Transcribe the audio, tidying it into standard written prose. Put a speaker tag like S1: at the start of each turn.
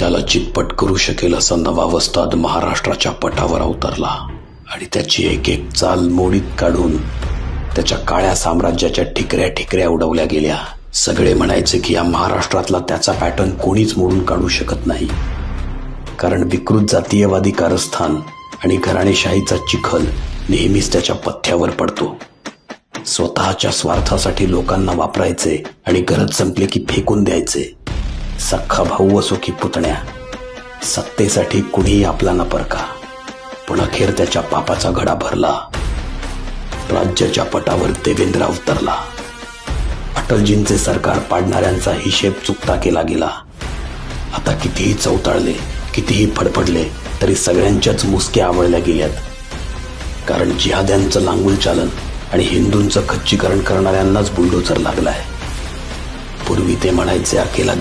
S1: देशाला चितपट करू शकेल असा नवा वस्ताद महाराष्ट्राच्या पटावर अवतरला आणि त्याची एक एक चाल मोडीत काढून त्याच्या काळ्या साम्राज्याच्या ठिकऱ्या ठिकऱ्या उडवल्या गेल्या. सगळे म्हणायचे की या महाराष्ट्रातला त्याचा पॅटर्न कोणीच मोडून काढू शकत नाही, कारण विकृत जातीयवादी कारस्थान आणि घराणेशाहीचा चिखल नेहमीच त्याच्या पथ्यावर पडतो. स्वतःच्या स्वार्थासाठी लोकांना वापरायचे आणि गरज संपले की फेकून द्यायचे. सख्खा भाऊ असो की पुतण्या, सत्तेसाठी कुणीही आपला न परका. पण अखेर त्याच्या पापाचा घडा भरला. राज्याच्या पटावर देवेंद्र अवतरला. अटलजींचे सरकार पाडणाऱ्यांचा हिशेब चुकता केला गेला. आता कितीही चौताळले, कितीही फडफडले तरी सगळ्यांच्याच मुसक्या आवळल्या गेल्यात. कारण जिहाद्यांचं लांगुल चालन आणि हिंदूंचं खच्चीकरण करणाऱ्यांनाच बुलडोझर लागलाय. पूर्वी ते म्हणायचे अकेला